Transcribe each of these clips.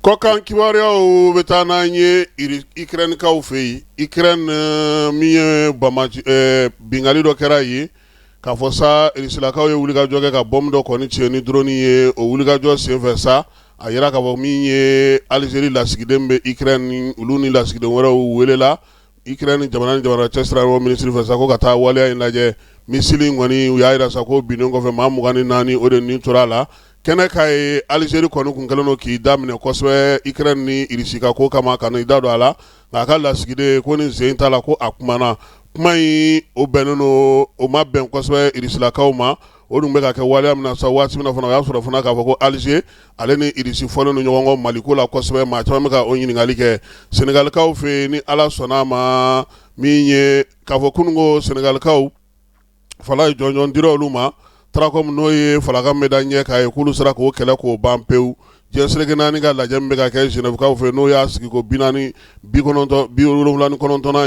Kokan kibaruyaw bɛ taa n'an ye Ikɛrɛnikaw fɛ yen. Ikɛrɛni min ye bingali dɔ kɛra yen k'a fɔ sa Rusilakaw ye wulikajɔ kɛ ka bombe dɔ kɔni cɛ ni drone ye. O wulikajɔ senfɛ sa a yira k'a fɔ min ye Alizeri lasigiden bɛ Ikɛrɛni olu ni lasigiden wɛrɛw welela. Ikɛrɛni jamana ni jamana cɛsirila yɔrɔ minisiri fɛ sa ko ka taa waleya in lajɛ. Misili in kɔni u y'a yira sa ko binnen kɔfɛ maa 24 o de nin tora a la. Kɛnɛ ka ye Alizeri kɔni kun kɛlen don k'i daminɛ kosɛbɛ Ikɛrɛni ni Irisi ka ko kama ka n'i da don a la nka a ka lasigiden ko ni sen t'a la ko a kumana. Kuma in o bɛnnen don o ma bɛn kosɛbɛ Irisilakaw ma. O dun bɛ ka kɛ waleya min na sa waati min na fana o y'a sɔrɔ fana k'a fɔ ko Alize ale ni Irisi fɔlen don ɲɔgɔn kɔ Maliko la kosɛbɛ. Maa caman bɛ ka o ɲininkali kɛ Senegalikaw fɛ yen ni Ala sɔnna a ma min ye k'a fɔ kununko Senegalikaw fala ye jɔnjɔn dira olu ma. Trakom n'o ye falaka médaille ɲɛ k'a ye k'olu sera k'o kɛlɛ k'o ban pewu. Diɲɛ seleke naani ka lajɛ min bɛ ka kɛ Genèvekaw fɛ n'o y'a sigi ko 79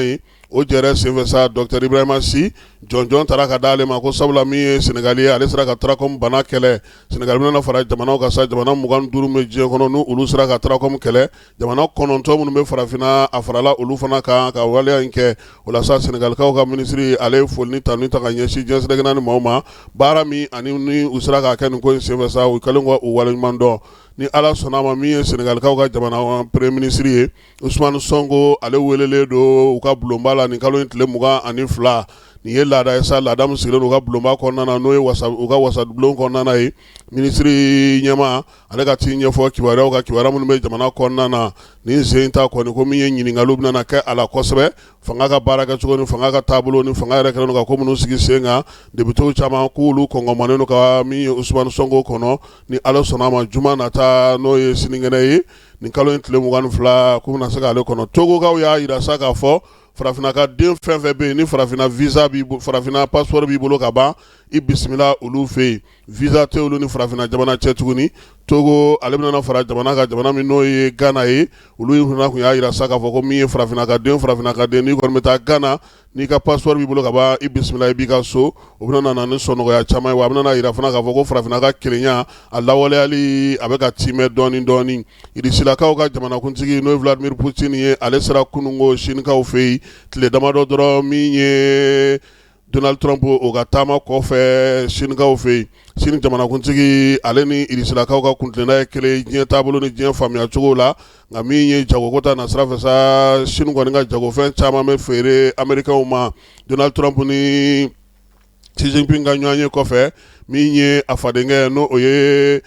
ye o jɛrɛ senfɛ sa Dr Ibrahima Sy jɔnjɔn taara ka d'ale ma ko sabula min ye Senegali ye ale sera ka Trakom bana kɛlɛ. Senegali bɛna fara jamanaw kan sa jamana 25 bɛ diɲɛ kɔnɔ n'u olu sera ka Trakom kɛlɛ. Jamana 9 minnu bɛ farafinna a farala olu fana kan ka waleya in kɛ. O la sa Senegalikaw ka minisiri ale ye foli ni tanuni ta ka ɲɛsin diɲɛ seleke naani maaw ma. Baara min ani ni u sera k'a kɛ nin ko in senfɛ sa u kɛlen kɔ u waleɲuman dɔn. Ni Ala sɔnna a ma min ye Senegalikaw ka jamana premier ministre ye Ousmane Sonko ale welelen don u ka bulonba la nin kalo in tile 22. Nin ye laada ye sa laada min sigilen don u ka bulonba kɔnɔna na n'o ye u ka wasadulon kɔnɔna ye. Minisiri ɲɛma ale ka t'i ɲɛfɔ kibaruyaw ka kibaruya minnu bɛ jamana kɔnɔna na nin sen ta kɔni ko min ye ɲininkaliw bɛna kɛ a la kosɛbɛ. Fanga ka baara kɛcogo ni fanga ka taabolo ni fanga yɛrɛ kɛlen don ka ko minnu sigi sen kan députés caman k'olu kɔngɔmanen don ka min ye Ousmane Sonko kɔnɔ ni Ala sɔnna a ma juma nata n'o ye sinikɛnɛ ye nin kalo in tile 22 k'u bɛna se k'ale kɔnɔ. Togokaw y'a yira sa k'a fɔ farafinna ka den fɛn fɛn bɛ yen ni farafinna visa b'i bolo farafinna passeport b'i bolo ka ban i bisimila olu fɛ yen. Visa tɛ olu ni farafinna jamana cɛ tuguni. Togo ale bɛna fara jamana ka jamana min n'o ye Ghana ye olu fana kun y'a yira sa k'a fɔ ko min ye farafinna ka den n'i kɔni bɛ taa Ghana n'i ka passeport b'i bolo ka ban i bisimila i b'i ka so. O bɛna na ni sɔnɔgɔya caman ye wa a bɛna yira fana k'a fɔ ko farafinna ka kelenya a lawaleyali a bɛ ka timɛ dɔɔni dɔɔni. Irisilakaw ka jamanakuntigi n'o ye Vladimir Poutine ye ale sera kununko Sinikaw fɛ yen tile damadɔ dɔrɔn min ye Donald Trump o ka taama kɔfɛ Sinikaw fɛ yen. Sini jamanakuntigi ale ni Irisilakaw ka kuntilenna ye kelen diɲɛ taabolo ni diɲɛ faamuya cogo la nka min ye jagoko ta na sira fɛ sa Sini kɔni ka jagofɛn caman bɛ feere Américains ma. Donald Trump ni Xi Jinping ka ɲɔgɔn ye kɔfɛ min ye a fadenkɛ n'o o ye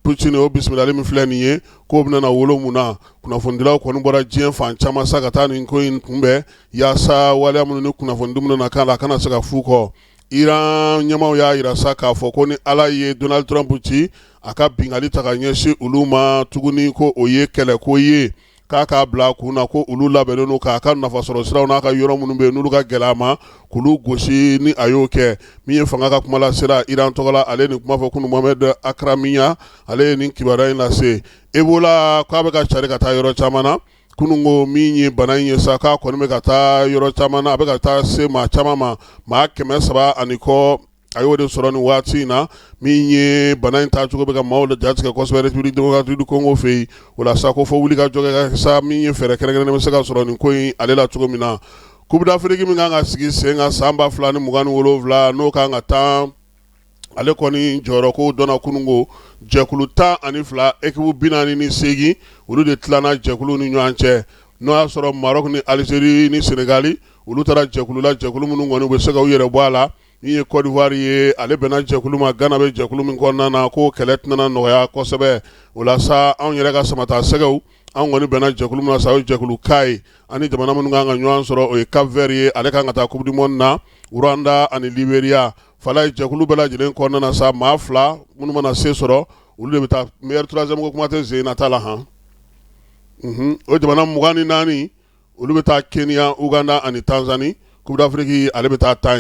Poutine o bisimilali min filɛ nin ye k'o bɛna wolo mun na kunnafonidilaw kɔni bɔra diɲɛ fan caman sa ka taa nin ko in kunbɛn yaasa waleya minnu ni kunnafoni dumuni na k'a la a kana se ka fu kɔ. Iran ɲɛmaw y'a yira sa k'a fɔ ko ni Ala ye Donald Trump ci a ka bingali ta ka ɲɛsin olu ma tuguni ko o ye kɛlɛko ye k'a k'a bila kun na ko olu labɛnnen don k'a ka nafasɔrɔ siraw n'a ka yɔrɔ minnu bɛ yen n'olu ka gɛlɛ a ma k'olu gosi ni a y'o kɛ. Min ye fanga ka kuma lasera Iran tɔgɔ la ale nin kuma fɔ kunu Mohamed Akramiya ale ye nin kibaruya in lase. Ebola k'a bɛ ka cari ka taa yɔrɔ caman na kununko min ye bana in ye sa k'a kɔni bɛ ka taa yɔrɔ caman na a bɛ ka taa se maa caman ma maa 300 kɔ a y'o de sɔrɔ nin waati in na min ye bana in taacogo bɛ ka maaw jatigɛ kosɛbɛ République démocratique du Congo fɛ yen. O la sa ko fɔ wulikajɔ kɛ sa min ye fɛɛrɛ kɛrɛnkɛrɛnnen bɛ se ka sɔrɔ nin ko in ale la cogo min na. Coupe d'Afrique min kan ka sigi sen kan san 2027 n'o kan ka taa ale kɔni jɔyɔrɔko dɔnna kununko jɛkulu 12 équipe 48 olu de tilana jɛkulu ni ɲɔgɔn cɛ n'o y'a sɔrɔ Maroc ni Algérie ni Sénégali olu taara jɛkulu la jɛkulu minnu kɔni u bɛ se ka u yɛrɛ bɔ a la. Min ye Côte d'Ivoire ye ale bɛnna jɛkulu ma Ghana bɛ jɛkulu min kɔnɔna na ko kɛlɛ tɛna nɔgɔya kosɛbɛ. O la sa anw yɛrɛ ka samata sɛgɛw anw kɔni bɛnna jɛkulu min na sa o ye jɛkulu K ye ani jamana minnu kan ka ɲɔgɔn sɔrɔ o ye Cap Vert ye ale kan ka taa Coupe du Monde na Rwanda ani Liberia. Fala ye jɛkulu bɛɛ lajɛlen kɔnɔna na sa maa 2 minnu mana se sɔrɔ olu de bɛ taa meilleur troisième ko kuma tɛ zen nata la han. O jamana 24 olu bɛ taa Kenya, Uganda ani Tanzanie. Coupe d'Afrique ale bɛ taa 10